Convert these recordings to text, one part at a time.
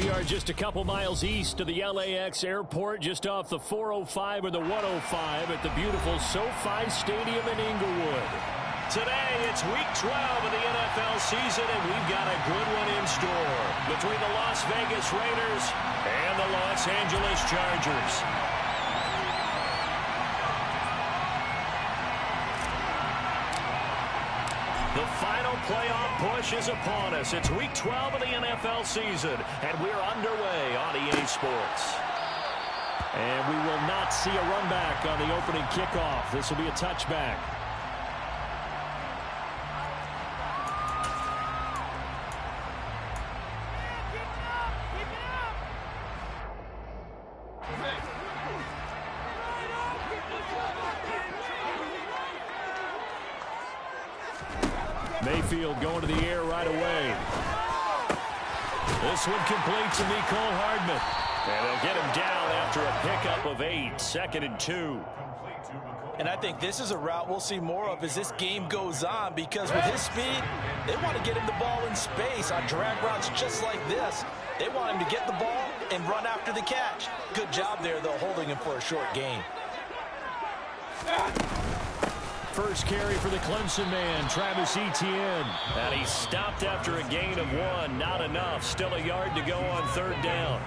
We are just a couple miles east of the LAX airport, just off the 405 or the 105 at the beautiful SoFi Stadium in Inglewood. Today, it's week 12 of the NFL season, and we've got a good one in store between the Las Vegas Raiders and the Los Angeles Chargers. The final playoff push is upon us. It's week 12 of the NFL season, and we're underway on EA Sports. And we will not see a run back on the opening kickoff. This will be a touchback. Mayfield going to the air right away. This one complete to Mecole Hardman. And they'll get him down after a pickup of 8, 2nd and 2. And I think this is a route we'll see more of as this game goes on, because with his speed, they want to get him the ball in space on drag routes just like this. They want him to get the ball and run after the catch. Good job there, though, holding him for a short gain. First carry for the Clemson man, Travis Etienne. And he stopped after a gain of 1. Not enough. Still a yard to go on 3rd down.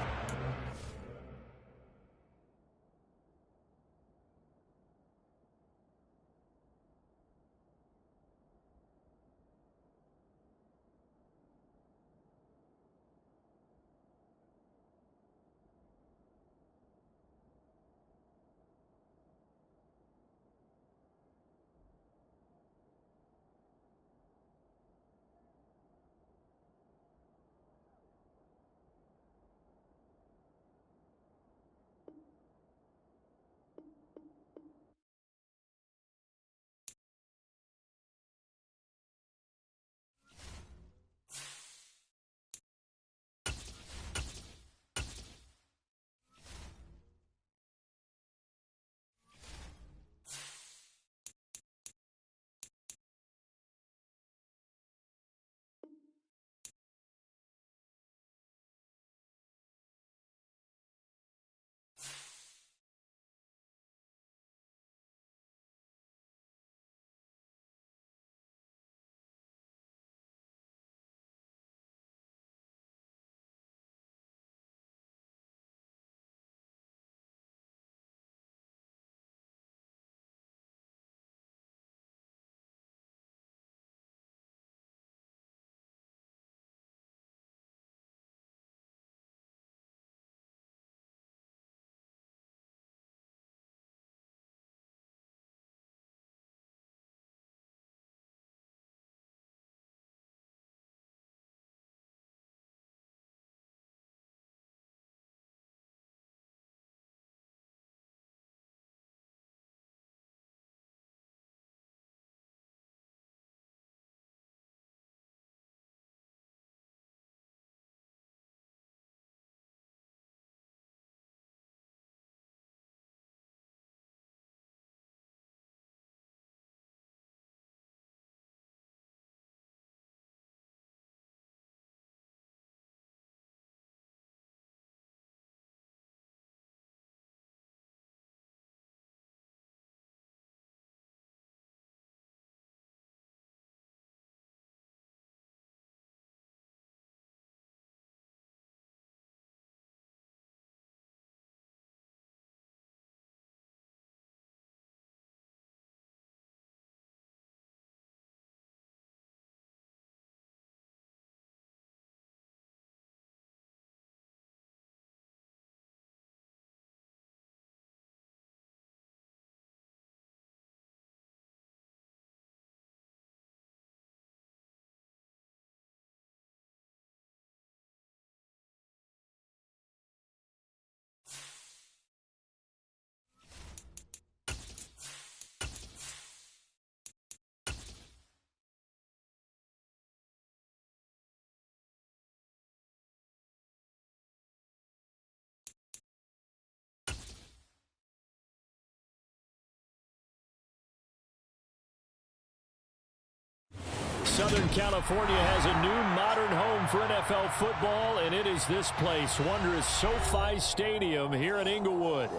Southern California has a new modern home for NFL football, and it is this place, wondrous SoFi Stadium here in Inglewood.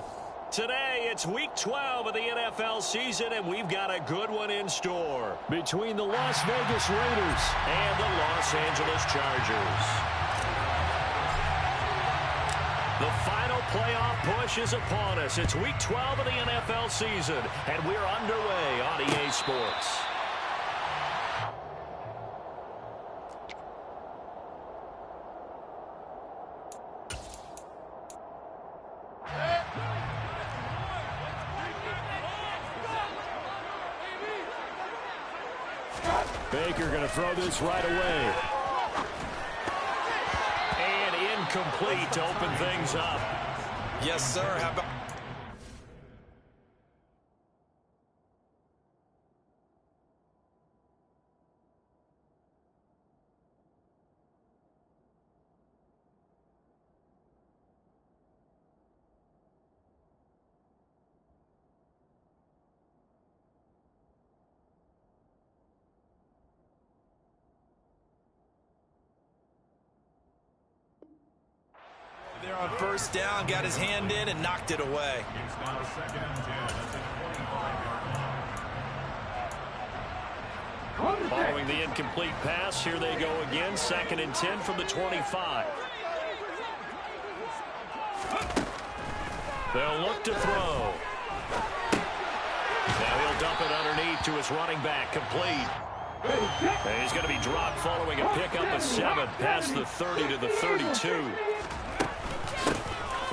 Today, it's Week 12 of the NFL season, and we've got a good one in store between the Las Vegas Raiders and the Los Angeles Chargers. The final playoff push is upon us. It's Week 12 of the NFL season, and we're underway on EA Sports. Baker going to throw this right away. And incomplete to open things up. Yes, sir. How about... There on first down, got his hand in and knocked it away. Following the incomplete pass, here they go again. 2nd and 10 from the 25. They'll look to throw. Now he'll dump it underneath to his running back, complete. And he's going to be dropped following a pickup of 7 past the 30 to the 32.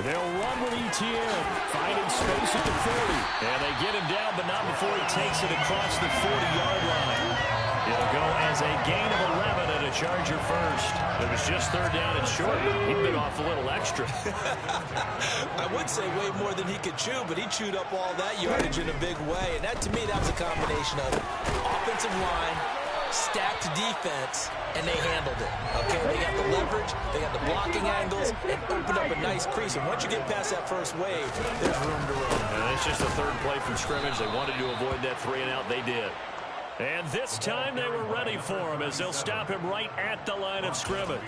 They'll run with ETN, finding space at the 40. And they get him down, but not before he takes it across the 40-yard line. It'll go as a gain of 11 and a Charger first. It was just 3rd down and short, but he bit off a little extra. I would say way more than he could chew, but he chewed up all that yardage in a big way. And that, to me, that was a combination of offensive line, stacked defense, and they handled it. Okay, they got the leverage, they got the blocking angles, and opened up a nice crease. And once you get past that first wave, there's room to run. And it's just the 3rd play from scrimmage. They wanted to avoid that 3-and-out. They did. And this time they were ready for him as they'll stop him right at the line of scrimmage.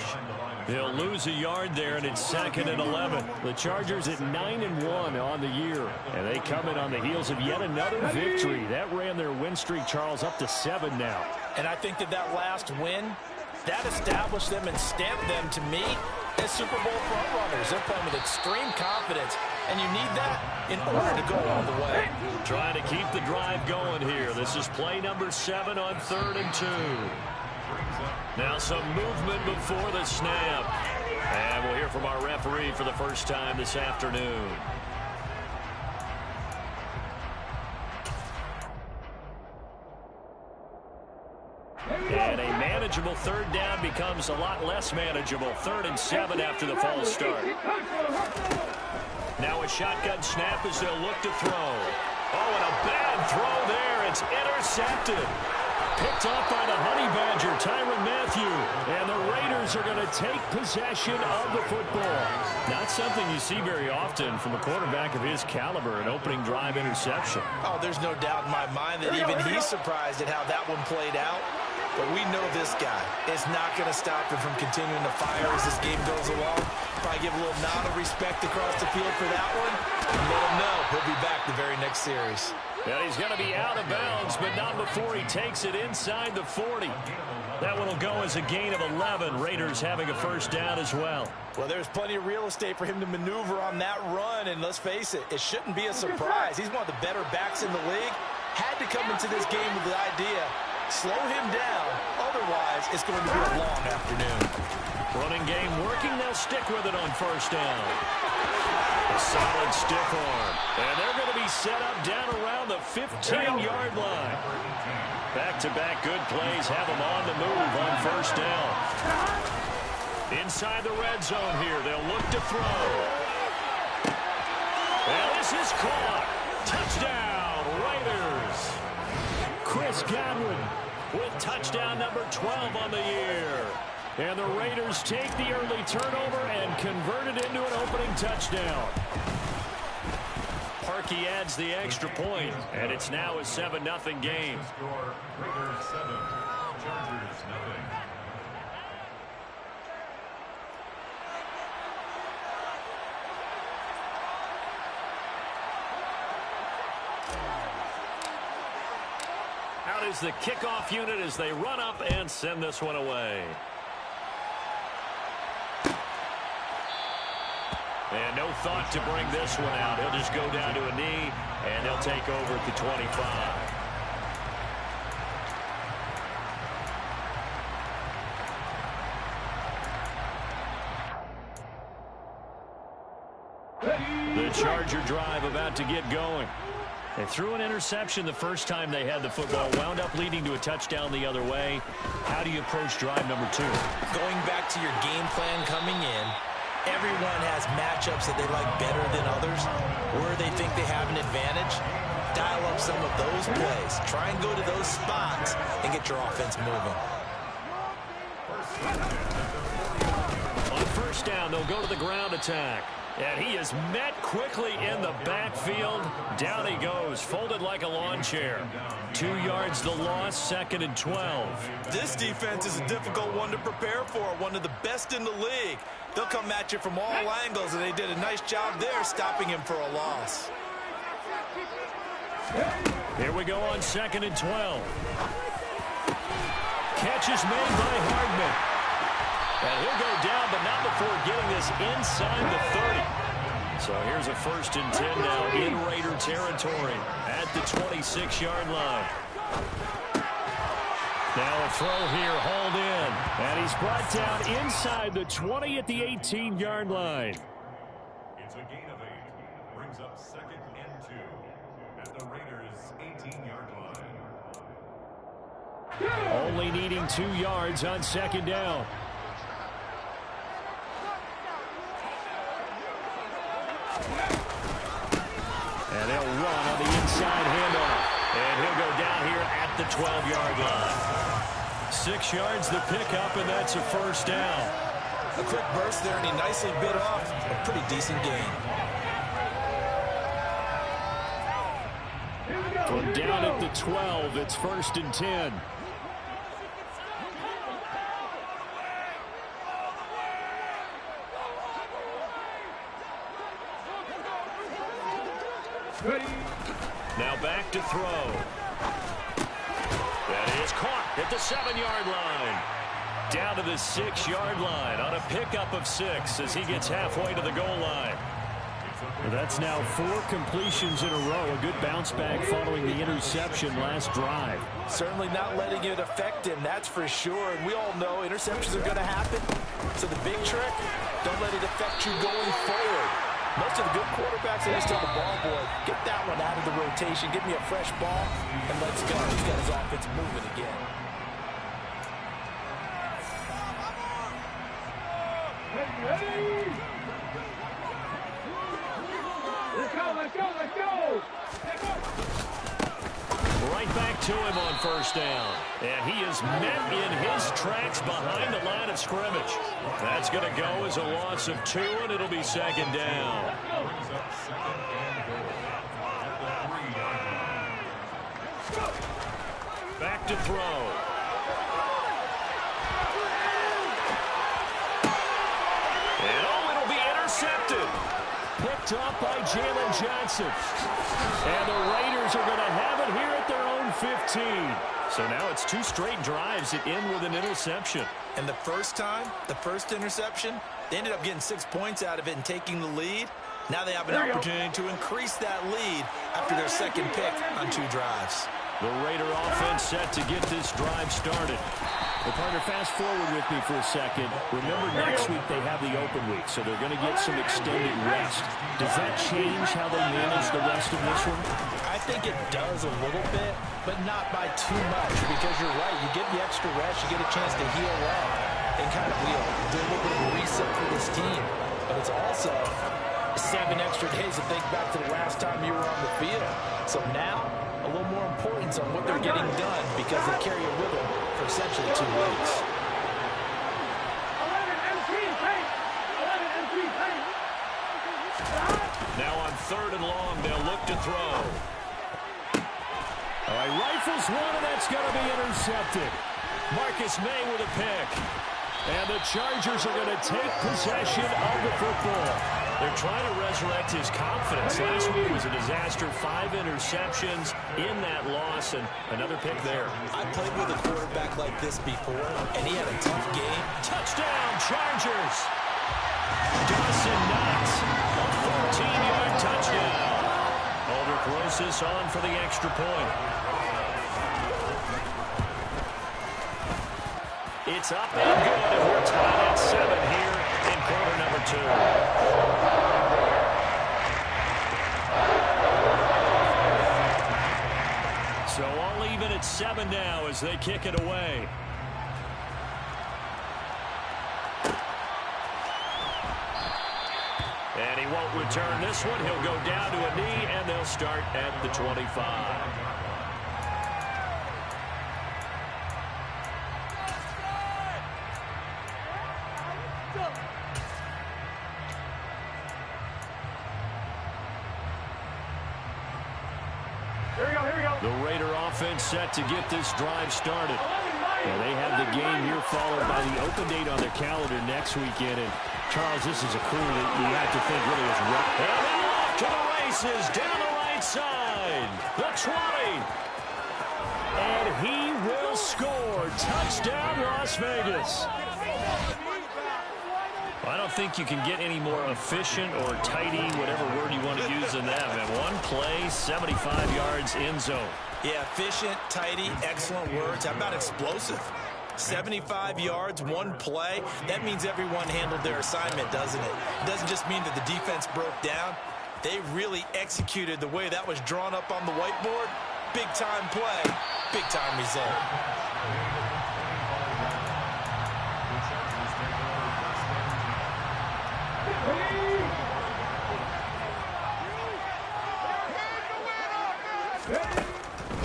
They'll lose a yard there, and it's 2nd and 11. The Chargers at 9-1 on the year. And they come in on the heels of yet another victory. That ran their win streak, Charles, up to 7 now. And I think that last win, that established them and stamped them, to me, as Super Bowl frontrunners. They're playing with extreme confidence, and you need that in order to go all the way. Trying to keep the drive going here. This is play number 7 on 3rd and 2. Now some movement before the snap. And we'll hear from our referee for the first time this afternoon. And a manageable 3rd down becomes a lot less manageable. 3rd and 7 after the false start. Now a shotgun snap as they'll look to throw. Oh, and a bad throw there. It's intercepted. Picked off by the Honey Badger, Tyrann Mathieu. And the Raiders are going to take possession of the football. Not something you see very often from a quarterback of his caliber, an opening drive interception. Oh, there's no doubt in my mind that even he's surprised at how that one played out. But we know this guy is not going to stop him from continuing to fire as this game goes along. Probably give a little nod of respect across the field for that one. And let him know he'll be back the very next series. Yeah, he's going to be out of bounds, but not before he takes it inside the 40. That one will go as a gain of 11. Raiders having a first down as well. Well, there's plenty of real estate for him to maneuver on that run, and let's face it, it shouldn't be a surprise. He's one of the better backs in the league. Had to come into this game with the idea, slow him down, otherwise it's going to be a long afternoon. Running game working, they'll stick with it on first down. A solid stiff arm. And they're going to be set up down around the 15-yard line. Back-to-back good plays have them on the move on first down. Inside the red zone here, they'll look to throw. And this is caught. Touchdown, Raiders. Chris Godwin with touchdown number 12 on the year. And the Raiders take the early turnover and convert it into an opening touchdown. Parkey adds the extra point, and it's now a 7-0 game. Out is the kickoff unit as they run up and send this one away. And no thought to bring this one out. He'll just go down to a knee, and he'll take over at the 25. The Charger drive about to get going. They threw an interception the first time they had the football, wound up leading to a touchdown the other way. How do you approach drive number 2? Going back to your game plan coming in, everyone has matchups that they like better than others, where they think they have an advantage. Dial up some of those plays. Try and go to those spots and get your offense moving. On first down, they'll go to the ground attack. And he is met quickly in the backfield. Down he goes, folded like a lawn chair. 2 yards the loss, 2nd and 12. This defense is a difficult one to prepare for, one of the best in the league. They'll come at you from all angles, and they did a nice job there stopping him for a loss. Here we go on 2nd and 12. Catch is made by Hardman. And he'll go down, but not before getting this inside the 30. So here's a 1st and 10 now in Raider territory at the 26-yard line. Now a throw here, hauled in. And he's brought down inside the 20 at the 18-yard line. It's a gain of 8. Brings up 2nd and 2 at the Raiders' 18-yard line. Only needing 2 yards on 2nd down. And they'll run on the inside handoff. And he'll go down here at the 12-yard line. 6 yards the pickup, and that's a 1st down. A quick burst there, and he nicely bit off a pretty decent gain. From down at the 12, it's 1st and 10. Now back to throw. That is caught at the 7-yard line. Down to the 6-yard line on a pickup of 6 as he gets halfway to the goal line. That's now 4 completions in a row. A good bounce back following the interception last drive. Certainly not letting it affect him, that's for sure. And we all know interceptions are going to happen. So the big trick, don't let it affect you going forward. Most of the good quarterbacks, they just tell the ball boy, get that one out of the rotation, give me a fresh ball, and let's go. He's got his offense moving again. Ready? Let's go, let's go, let's go! Right back to him on 1st down. And he is met in his tracks behind the line of scrimmage. That's going to go as a loss of 2, and it'll be 2nd down. Back to throw. And it'll be intercepted. Picked up by Jalen Johnson. And the Raiders are going to have it here at their own 15. So now it's 2 straight drives that end with an interception. And the first time, the first interception, they ended up getting 6 points out of it and taking the lead. Now they have an opportunity to increase that lead after their 2nd pick on 2 drives. The Raider offense set to get this drive started. Well, partner, fast forward with me for a second. Remember, next week they have the open week, so they're going to get some extended rest. Does that change how they manage the rest of this one? I think it does a little bit, but not by too much, because you're right. You get the extra rest, you get a chance to heal up and kind of do a little bit of a reset for this team. But it's also 7 extra days to think back to the last time you were on the field. So now, a little more importance on what they're getting done because they carry it with them for essentially 2 weeks. 11 MP paint! 11 MP paint! Now on 3rd and long, they'll look to throw. All right, rifles one, and that's going to be intercepted. Marcus May with a pick. And the Chargers are going to take possession of the football. They're trying to resurrect his confidence. Last week was a disaster. 5 interceptions in that loss, and another pick there. I played with a quarterback like this before, and he had a tough game. Touchdown, Chargers. Dawson Knox, a 14-yard touchdown. Aldrich Rosas on for the extra point. It's up and good, and we're tied at 7 here in quarter number 2. So all even at 7 now as they kick it away. And he won't return this one. He'll go down to a knee, and they'll start at the 25. The Raider offense set to get this drive started. And they have the game here followed by the open date on their calendar next weekend. And Charles, this is a crew that you have to think really is rough. And then off to the races down the right side. The 20. And he will score. Touchdown, Las Vegas. I don't think you can get any more efficient or tidy, whatever word you want to use in that. Man, one play, 75 yards in zone. Yeah, efficient, tidy, excellent words. How about explosive? 75 yards, one play. That means everyone handled their assignment, doesn't it? It doesn't just mean that the defense broke down. They really executed the way that was drawn up on the whiteboard. Big-time play, big-time result.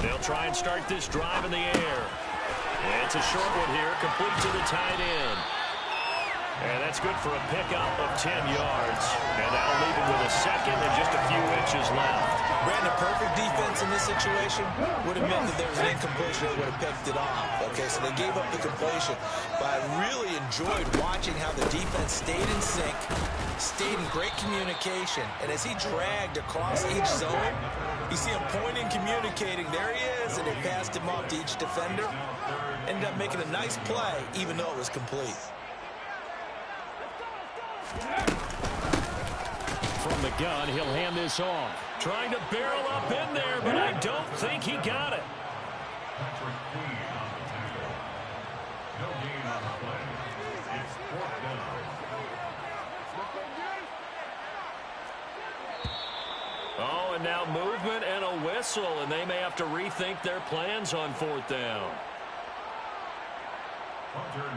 They'll try and start this drive in the air. It's a short one here, complete to the tight end. And that's good for a pickup of 10 yards. And that'll leave him with a second and just a few inches left. Brandon, perfect defense in this situation would have meant that there was an incompletion. They would have picked it off. Okay, so they gave up the completion. But I really enjoyed watching how the defense stayed in sync, stayed in great communication. And as he dragged across each zone, you see him pointing, communicating. There he is, and they passed him off to each defender. Ended up making a nice play, even though it was complete. From the gun, he'll hand this off. Trying to barrel up in there, but I don't think he got it. No gain on the play. It's 4th down. Oh, and now movement and a whistle, and they may have to rethink their plans on 4th down.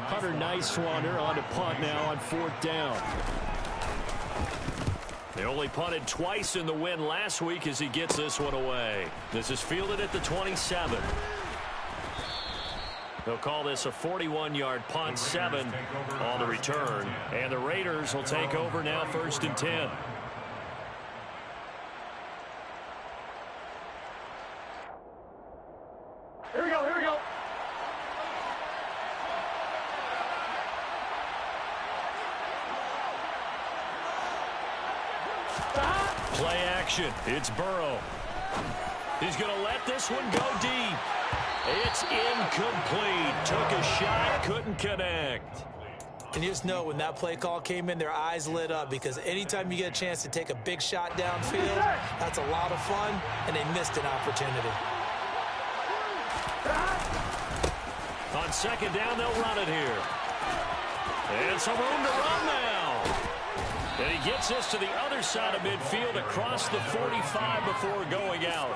Hunter Niswander on to punt now on 4th down. They only punted twice in the win last week as he gets this one away. This is fielded at the 27. They'll call this a 41-yard punt, 7 on the return. And the Raiders will take over now 1st and 10. Here we go, here we go. Play action. It's Burrow. He's going to let this one go deep. It's incomplete. Took a shot, couldn't connect. And you just know when that play call came in, their eyes lit up, because anytime you get a chance to take a big shot downfield, that's a lot of fun, and they missed an opportunity. On 2nd down, they'll run it here. And some room to run now. And he gets this to the other side of midfield across the 45 before going out.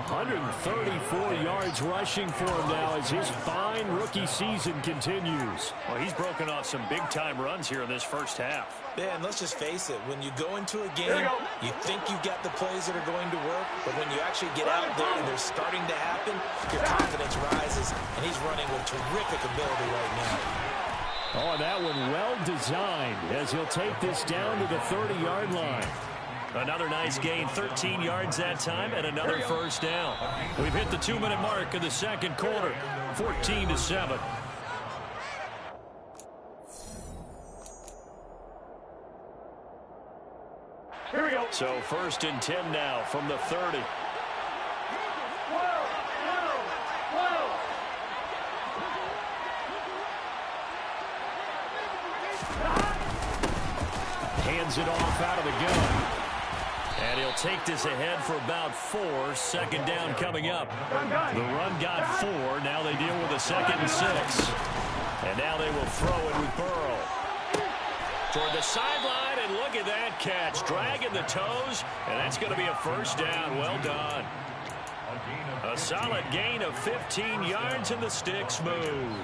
134 yards rushing for him now as his fine rookie season continues. Well, he's broken off some big-time runs here in this first half. Yeah, and let's just face it. When you go into a game, you think you've got the plays that are going to work, but when you actually get out there and they're starting to happen, your confidence rises, and he's running with terrific ability right now. Oh, that one well designed as he'll take this down to the 30-yard line. Another nice gain, 13 yards that time, and another first down. We've hit the 2-minute mark of the second quarter, 14-7. Here we go. So 1st and 10 now from the 30. Hands it off out of the gun. And he'll take this ahead for about 4. 2nd down coming up. The run got 4. Now they deal with a 2nd and 6. And now they will throw it with Burrow. Toward the sideline, and look at that catch. Dragging the toes, and that's going to be a first down. Well done. A solid gain of 15 yards, and the sticks move.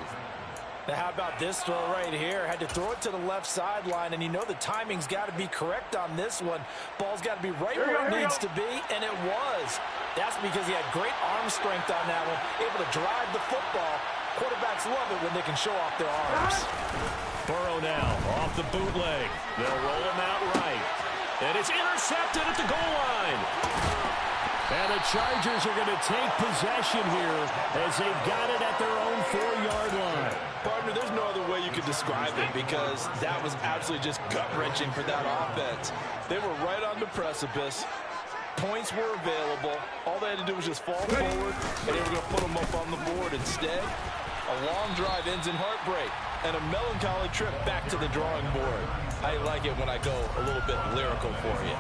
Now how about this throw right here? Had to throw it to the left sideline, and you know the timing's got to be correct on this one. Ball's got to be right where it needs to be, and it was. That's because he had great arm strength on that one, able to drive the football. Quarterbacks love it when they can show off their arms. Burrow now off the bootleg. They'll roll him out right. And it's intercepted at the goal line. And the Chargers are going to take possession here as they've got it at their own 4-yard line. Partner, there's no other way you could describe it because that was absolutely just gut-wrenching for that offense. They were right on the precipice. Points were available. All they had to do was just fall forward, and they were going to put them up on the board. Instead, a long drive ends in heartbreak and a melancholy trip back to the drawing board. I like it when I go a little bit lyrical for you.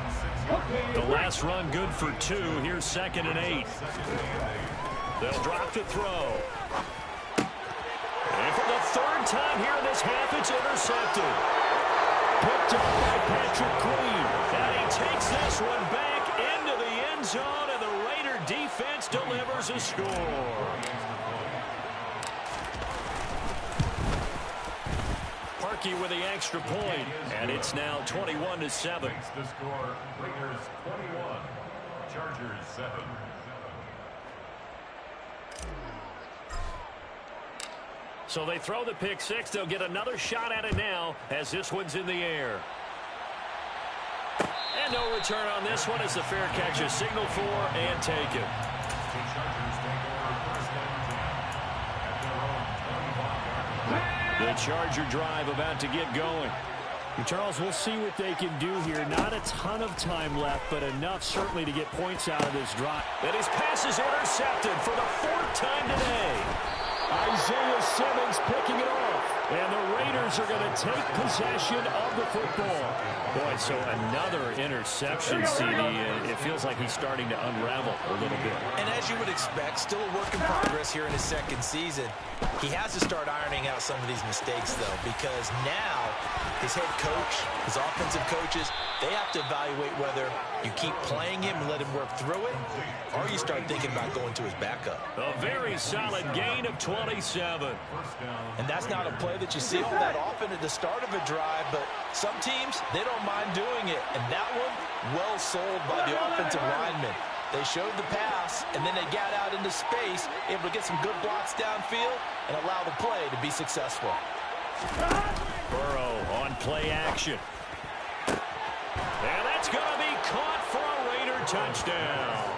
The last run good for 2. Here's 2nd and 8. They'll drop the throw. And for the 3rd time here in this half, it's intercepted. Picked up by Patrick Queen. And he takes this one back into the end zone, and the Raider defense delivers a score. Parkey with the extra point, and it's now 21-7. The score, Raiders 21, Chargers 7. So they throw the pick 6. They'll get another shot at it now as this one's in the air. And no return on this one as the fair catch is signaled for and taken. The Charger drive about to get going. And Charles, we'll see what they can do here. Not a ton of time left, but enough certainly to get points out of this drive. And his pass is intercepted for the 4th time today. Isaiah Simmons picking it off. And the Raiders are going to take possession of the football. Boy, so another interception, CD. And it feels like he's starting to unravel a little bit. And as you would expect, still a work in progress here in his 2nd season. He has to start ironing out some of these mistakes, though, because now his head coach, his offensive coaches, they have to evaluate whether you keep playing him and let him work through it, or you start thinking about going to his backup. A very solid gain of 27. And that's not a play that you see all that often at the start of a drive, but some teams, they don't mind doing it. And that one, well sold by the offensive lineman. They showed the pass, and then they got out into space, able to get some good blocks downfield and allow the play to be successful. Burrow on play action. And that's going to be caught for a Raider touchdown.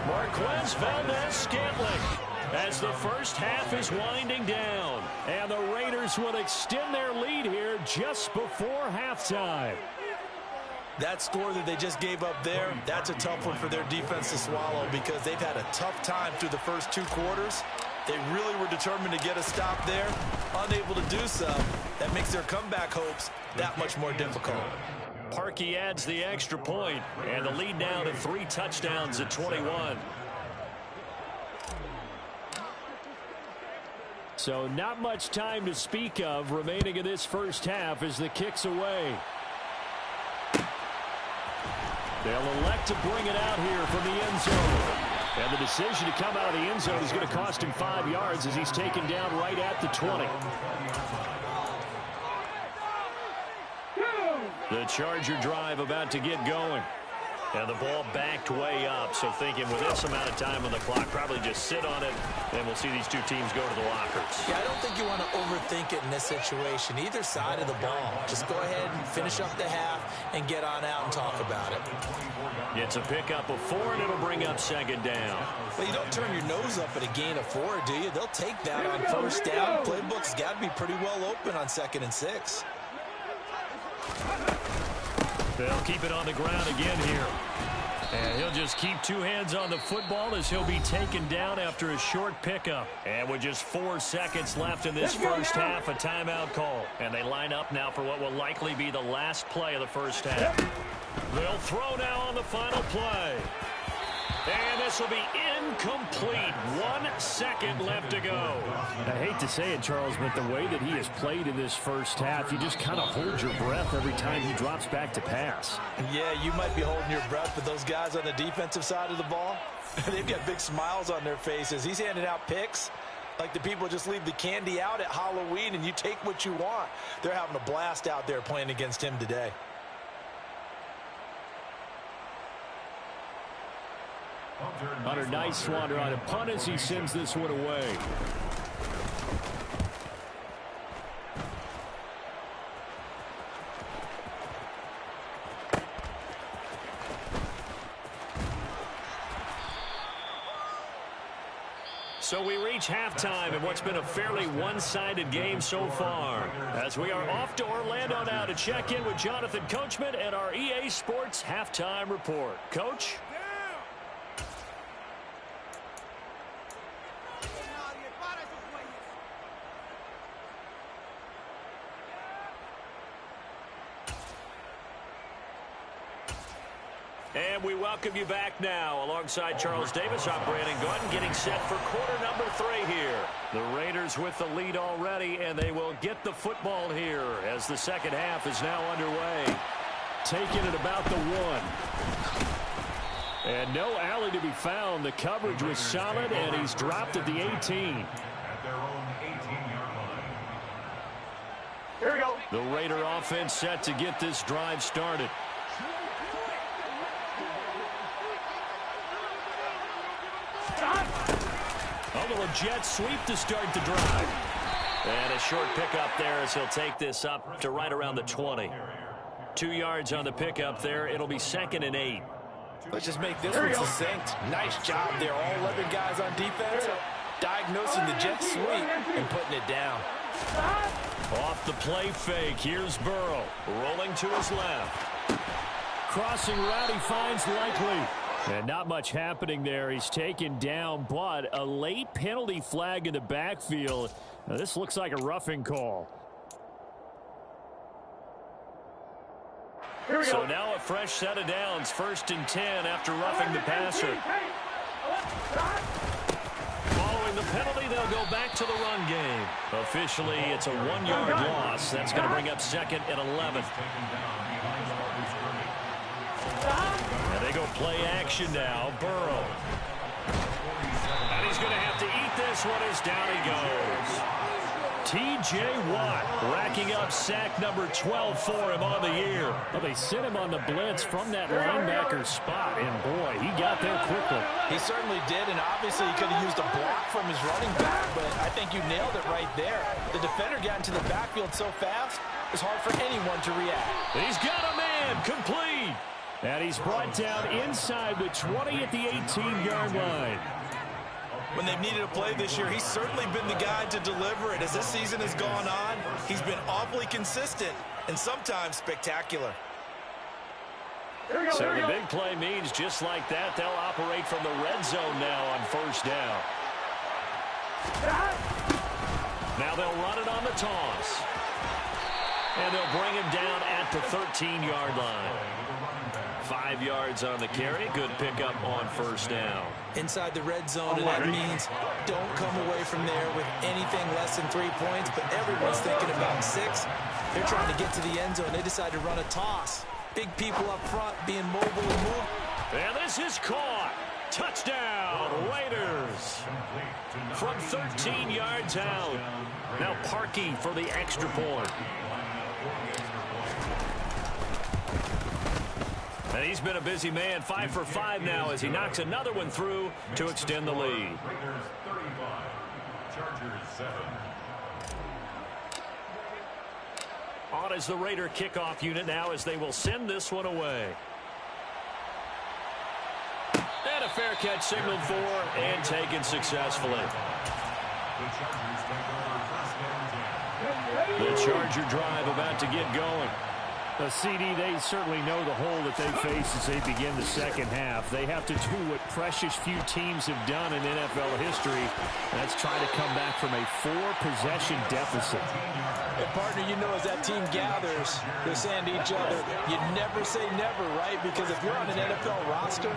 Marquez Valdez-Scantling as the first half is winding down. And the Raiders will extend their lead here just before halftime. That score that they just gave up there, that's a tough one for their defense to swallow because they've had a tough time through the first 2 quarters. They really were determined to get a stop there, unable to do so. That makes their comeback hopes that much more difficult. Parkey adds the extra point, and the lead now to 3 touchdowns at 21. So not much time to speak of remaining in this first half as the kick's away. They'll elect to bring it out here from the end zone. And the decision to come out of the end zone is going to cost him 5 yards as he's taken down right at the 20. The Charger drive about to get going. And the ball backed way up, so thinking with this amount of time on the clock, probably just sit on it, and we'll see these two teams go to the lockers. Yeah, I don't think you want to overthink it in this situation. Either side of the ball. Just go ahead and finish up the half and get on out and talk about it. It's a pickup of 4, and it'll bring up second down. Well, you don't turn your nose up at a gain of 4, do you? They'll take that on first down. Playbook's got to be pretty well open on 2nd and 6. They'll keep it on the ground again here. And he'll just keep 2 hands on the football as he'll be taken down after a short pickup. And with just 4 seconds left in this first half, a timeout call. And they line up now for what will likely be the last play of the first half. They'll throw now on the final play. And this will be incomplete. 1 second left to go. I hate to say it, Charles, but the way that he has played in this first half, you just kind of hold your breath every time he drops back to pass. Yeah, you might be holding your breath, but those guys on the defensive side of the ball, they've got big smiles on their faces. He's handing out picks like the people just leave the candy out at Halloween and you take what you want. They're having a blast out there playing against him today. Hunter Nicewander on a punt as he sends this one away. So we reach halftime in what's been a fairly one-sided game so far. As we are off to Orlando now to check in with Jonathan Coachman and our EA Sports Halftime Report. Coach? And we welcome you back now. Alongside Charles Davis, I'm Brandon Gordon, getting set for quarter number 3 here. The Raiders with the lead already, and they will get the football here as the second half is now underway. Taking it about the 1. And no alley to be found. The coverage was solid, and he's dropped at the 18. At their own 18-yard line. Here we go. The Raider offense set to get this drive started. A little jet sweep to start the drive. And a short pickup there as he'll take this up to right around the 20. 2 yards on the pickup there. It'll be 2nd and 8. Let's just make this one succinct. Nice job there. All 11 guys on defense diagnosing the jet sweep and putting it down. Off the play fake. Here's Burrow rolling to his left. Crossing route, he finds Likely. And not much happening there. He's taken down, but a late penalty flag in the backfield. Now, this looks like a roughing call. So now a fresh set of downs. 1st and 10 after roughing the passer. Following the penalty, they'll go back to the run game. Officially, it's a 1-yard loss. That's going to bring up 2nd and 11. And they go play action now. Burrow. And he's going to have to eat this one as down he goes. T.J. Watt racking up sack number 12 for him on the year. Well, they sent him on the blitz from that linebacker spot, and boy, he got there quickly. He certainly did, and obviously he could have used a block from his running back, but I think you nailed it right there. The defender got into the backfield so fast, it's hard for anyone to react. He's got a man, complete. And he's brought down inside the 20 at the 18-yard line. When they've needed a play this year, he's certainly been the guy to deliver it. As this season has gone on, he's been awfully consistent and sometimes spectacular. So the big play means just like that, they'll operate from the red zone now on 1st down. Now they'll run it on the toss. And they'll bring him down at the 13-yard line. 5 yards on the carry. Good pickup on 1st down. Inside the red zone, and that means don't come away from there with anything less than 3 points, but everyone's thinking about 6. They're trying to get to the end zone. They decide to run a toss. Big people up front being mobile and move. And this is caught. Touchdown, Raiders. From 13 yards out. Now Parkey for the extra point. And he's been a busy man, 5 for 5 now as he knocks another one through to extend the lead. Raiders 35, Chargers 7. On is the Raider kickoff unit now as they will send this one away. And a fair catch signaled for and taken successfully. The Chargers take over first and 10. The Charger drive about to get going. The CD, they certainly know the hole that they face as they begin the second half. They have to do what precious few teams have done in NFL history. That's try to come back from a 4-possession deficit. And partner, you know, as that team gathers, they're saying to each other, you never say never, right? Because if you're on an NFL roster,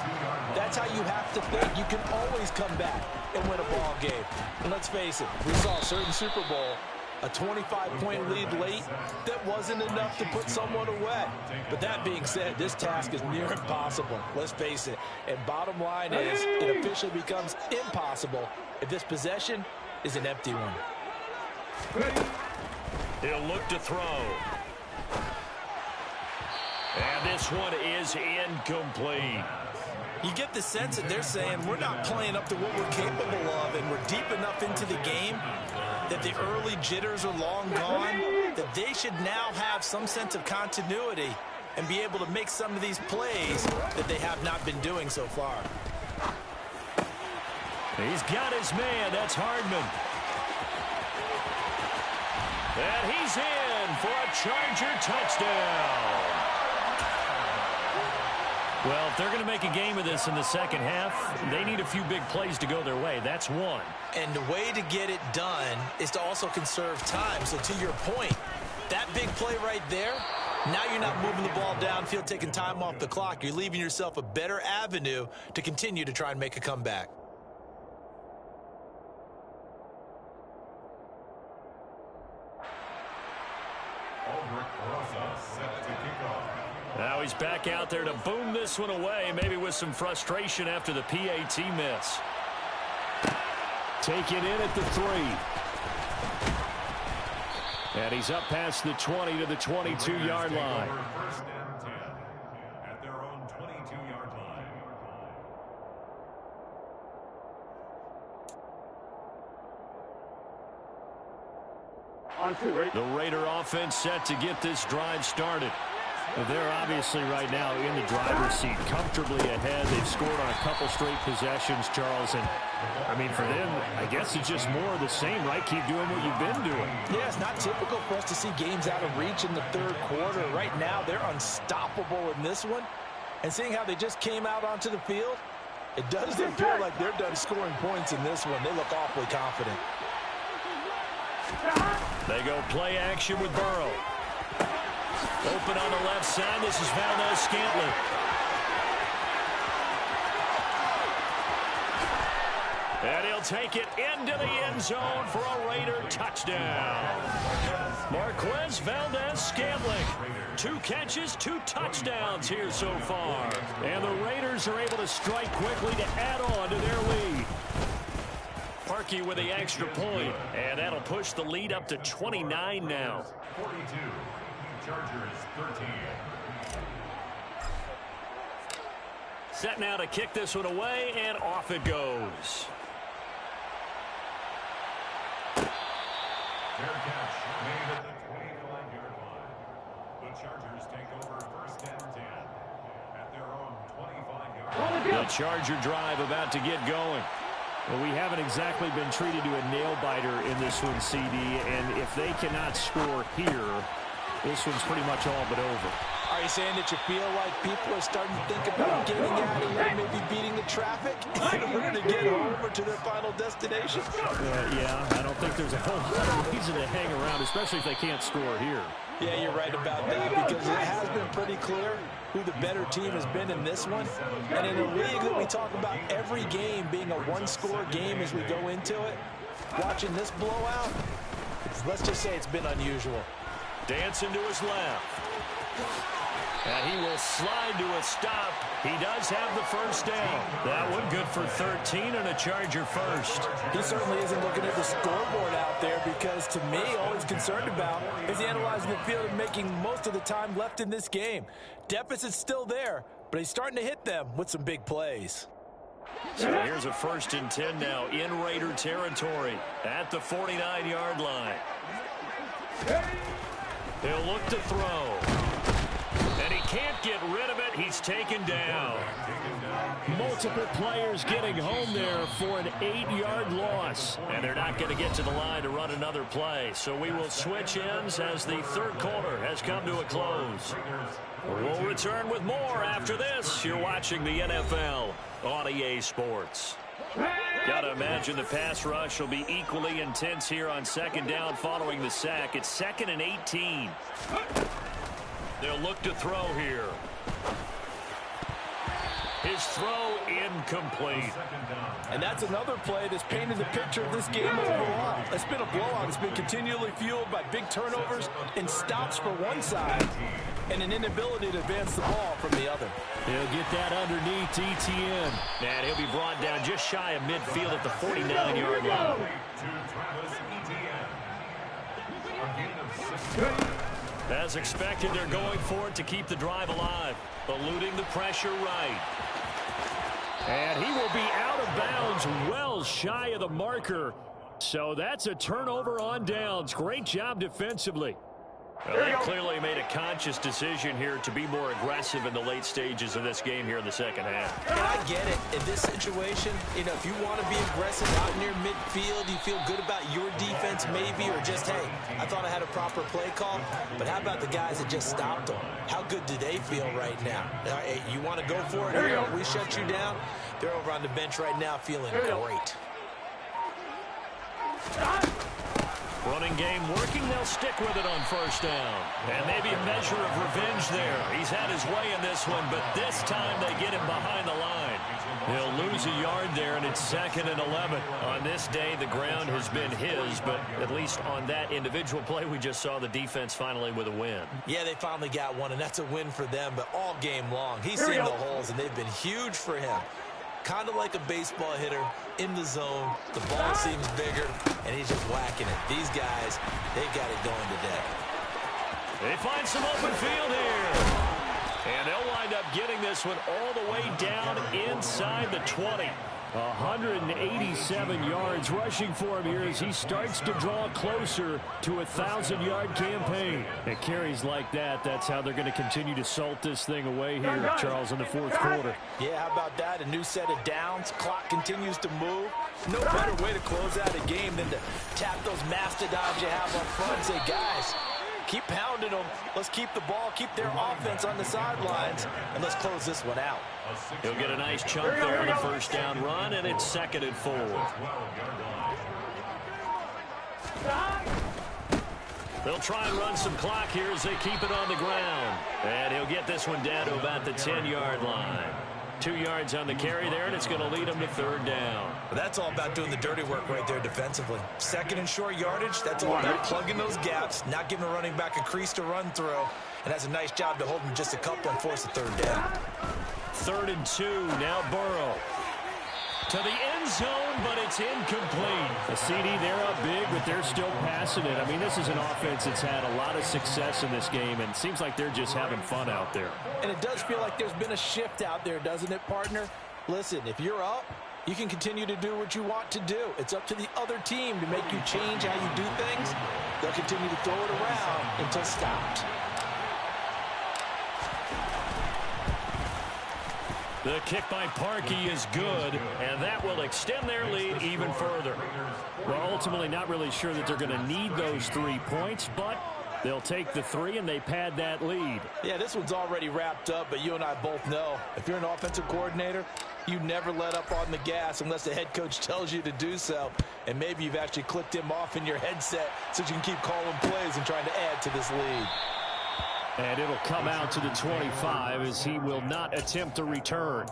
that's how you have to think. You can always come back and win a ball game. And let's face it, we saw a certain Super Bowl, a 25-point lead late, that wasn't enough to put someone away. But that being said, this task is near impossible. Let's face it. And bottom line is, it officially becomes impossible if this possession is an empty one. He'll look to throw. And this one is incomplete. You get the sense that they're saying we're not playing up to what we're capable of, and we're deep enough into the game that the early jitters are long gone, that they should now have some sense of continuity and be able to make some of these plays that they have not been doing so far. He's got his man. That's Hardman. And he's in for a Charger touchdown. Well, if they're going to make a game of this in the second half, they need a few big plays to go their way. That's one. And the way to get it done is to also conserve time. So to your point, that big play right there, now you're not moving the ball downfield, taking time off the clock. You're leaving yourself a better avenue to continue to try and make a comeback. Now he's back out there to boom this one away, maybe with some frustration after the PAT miss. Take it in at the 3. And he's up past the 20 to the 22-yard line. First and 10 at their own 22-yard line. The Raider offense set to get this drive started. They're obviously right now in the driver's seat, comfortably ahead. They've scored on a couple straight possessions, Charles. And, I mean, for them, I guess it's just more of the same, right? Keep doing what you've been doing. Yeah, it's not typical for us to see games out of reach in the third quarter. Right now, they're unstoppable in this one. And seeing how they just came out onto the field, it does appear like they're done scoring points in this one. They look awfully confident. They go play action with Burrow. Open on the left side. This is Valdez-Scantling. And he'll take it into the end zone for a Raider touchdown. Marquez Valdez-Scantling. 2 catches, 2 touchdowns here so far. And the Raiders are able to strike quickly to add on to their lead. Parkey with the extra point. And that'll push the lead up to 29 now. 42. Chargers 13. Set now to kick this one away, and off it goes. Fair catch made at the 25-yard line. The Chargers take over first and 10 at their own 25-yard line. The Charger drive about to get going. Well, we haven't exactly been treated to a nail-biter in this one, CD, and if they cannot score here, this one's pretty much all but over. Are you saying that you feel like people are starting to think about getting out of here, maybe beating the traffic in order to get over to their final destination? Yeah, I don't think there's a whole lot of reason to hang around, especially if they can't score here. Yeah, you're right about that, because it has been pretty clear who the better team has been in this one. And in a league that we talk about every game being a one-score game as we go into it, watching this blowout, let's just say it's been unusual. Dancing to his left. And he will slide to a stop. He does have the first down. That one good for 13 and a Charger first. He certainly isn't looking at the scoreboard out there, because to me, all he's concerned about is analyzing the field and making most of the time left in this game. Deficit's still there, but he's starting to hit them with some big plays. So here's a 1st and 10 now in Raider territory at the 49-yard line. He'll look to throw. And he can't get rid of it. He's taken down. Multiple players getting home there for an 8-yard loss. And they're not going to get to the line to run another play. So we will switch ends as the 3rd quarter has come to a close. We'll return with more after this. You're watching the NFL on EA Sports. Got to imagine the pass rush will be equally intense here on 2nd down following the sack. It's 2nd and 18. They'll look to throw here. His throw incomplete. And that's another play that's painted the picture of this game overall. It's been a blowout. It's been continually fueled by big turnovers and stops for one side and an inability to advance the ball from the other. He'll get that underneath Etienne. And he'll be brought down just shy of midfield at the 49-yard line. As expected, they're going for it to keep the drive alive. Eluding the pressure right. And he will be out of bounds well shy of the marker. So that's a turnover on downs. Great job defensively. Well, they clearly made a conscious decision here to be more aggressive in the late stages of this game here in the 2nd half. And I get it. In this situation, you know, if you want to be aggressive out near midfield, you feel good about your defense maybe, or just, hey, I thought I had a proper play call. But how about the guys that just stopped them? How good do they feel right now? Hey, you want to go for it here? We shut you down. They're over on the bench right now feeling great. Running game working. They'll stick with it on 1st down. And maybe a measure of revenge there. He's had his way in this one, but this time they get him behind the line. He'll lose a yard there, and it's 2nd and 11. On this day, the ground has been his, but at least on that individual play, we just saw the defense finally with a win. Yeah, they finally got one, and that's a win for them, but all game long, he's seen the holes, and they've been huge for him. Kind of like a baseball hitter in the zone. The ball seems bigger, and he's just whacking it. These guys, they got it going today. They find some open field here. And they'll wind up getting this one all the way down inside the 20. 187 yards rushing for him here as he starts to draw closer to a 1,000-yard campaign. It carries like that. That's how they're going to continue to salt this thing away here, Charles, in the 4th quarter. Yeah, how about that? A new set of downs. Clock continues to move. No better way to close out a game than to tap those mastodons you have up front and say, guys, keep pounding them. Let's keep the ball, keep their offense on the sidelines, and let's close this one out. He'll get a nice chunk there on the 1st down run, and it's 2nd and 4. They'll try and run some clock here as they keep it on the ground. And he'll get this one down to about the 10-yard line. 2 yards on the carry there, and it's going to lead them to 3rd down. But that's all about doing the dirty work right there defensively. 2nd and short yardage, that's all about plugging those gaps, not giving a running back a crease to run through. And that's a nice job to hold him just a couple and force a 3rd down. 3rd and 2, now Burrow. To the end zone, but it's incomplete. A CD, they're up big, but they're still passing it. I mean, this is an offense that's had a lot of success in this game, and it seems like they're just having fun out there. And it does feel like there's been a shift out there, doesn't it, partner? Listen, if you're up, you can continue to do what you want to do. It's up to the other team to make you change how you do things. They'll continue to throw it around until stopped. The kick by Parkey is good, and that will extend their lead even further. Well, ultimately not really sure that they're going to need those 3 points, but they'll take the 3 and they pad that lead. Yeah, this one's already wrapped up, but you and I both know if you're an offensive coordinator, you never let up on the gas unless the head coach tells you to do so. And maybe you've actually clicked him off in your headset so you can keep calling plays and trying to add to this lead. And it'll come out to the 25 as he will not attempt to return.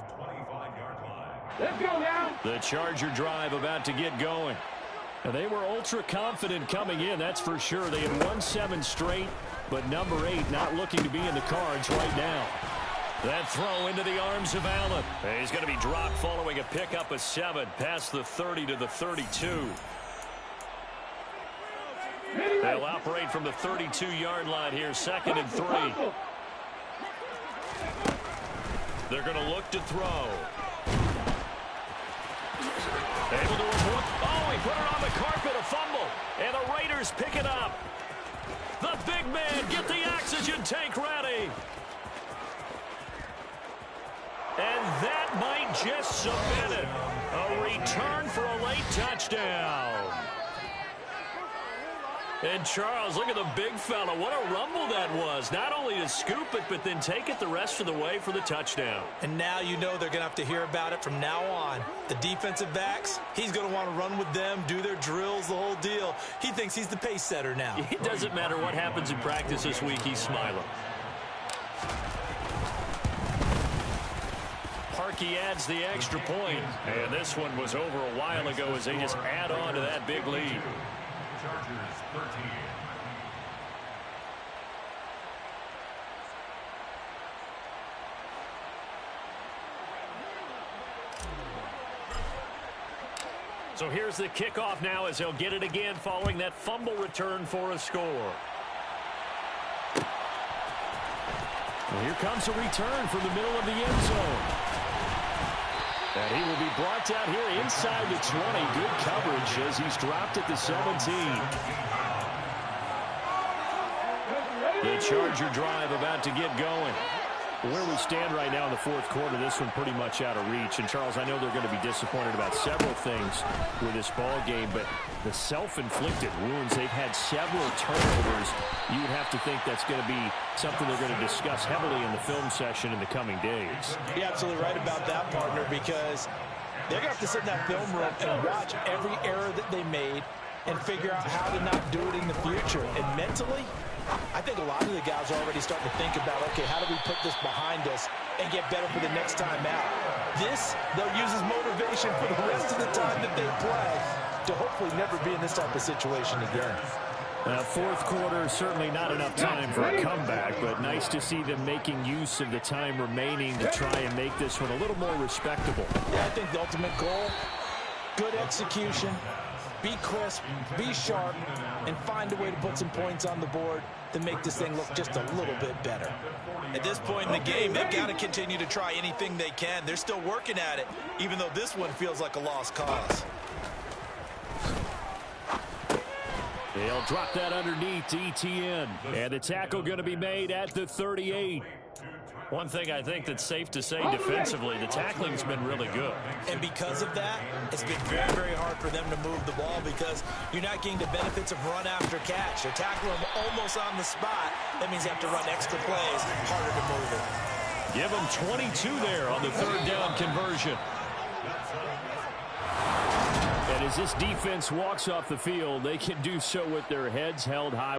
Let's go now. The Charger drive about to get going. And they were ultra confident coming in, that's for sure. They had won 7 straight, but number 8 not looking to be in the cards right now. That throw into the arms of Allen. He's going to be dropped following a pickup of 7 past the 30 to the 32. They'll operate from the 32-yard line here, 2nd and 3. They're going to look to throw. Able to avoid. Oh, he put it on the carpet, a fumble. And the Raiders pick it up. The big man, get the oxygen tank ready. And that might just cement it. A return for a late touchdown. And Charles, look at the big fella. What a rumble that was. Not only to scoop it, but then take it the rest of the way for the touchdown. And now you know they're going to have to hear about it from now on. The defensive backs, he's going to want to run with them, do their drills, the whole deal. He thinks he's the pace setter now. It doesn't matter what happens in practice this week, he's smiling. Parkey adds the extra point. And this one was over a while ago as they just add on to that big lead. Chargers 13. So here's the kickoff now as he'll get it again following that fumble return for a score. Well, here comes a return from the middle of the end zone. And he will be brought down here inside the 20. Good coverage as he's dropped at the 17. The Charger drive about to get going. Where we stand right now in the fourth quarter, this one pretty much out of reach. And, Charles, I know they're going to be disappointed about several things with this ball game, but the self-inflicted wounds, they've had several turnovers. You would have to think that's going to be something they're going to discuss heavily in the film session in the coming days. You're absolutely right about that, partner, because they're going to have to sit in that film room and watch every error that they made and figure out how to not do it in the future. And mentally, I think a lot of the guys are already starting to think about, okay, how do we put this behind us and get better for the next time out? This, they'll use as motivation for the rest of the time that they play to hopefully never be in this type of situation again. Fourth quarter, certainly not enough time for a comeback, but nice to see them making use of the time remaining to try and make this one a little more respectable. Yeah, I think the ultimate goal, good execution, be crisp, be sharp, and find a way to put some points on the board to make this thing look just a little bit better. At this point in the game, they've got to continue to try anything they can. They're still working at it, even though this one feels like a lost cause. They'll drop that underneath to ETN. And the tackle going to be made at the 38. One thing I think that's safe to say defensively, the tackling's been really good. And because of that, it's been very, very hard for them to move the ball because you're not getting the benefits of run after catch. They're tackling them almost on the spot. That means you have to run extra plays, harder to move it. Give them 22 there on the third down conversion. And as this defense walks off the field, they can do so with their heads held high.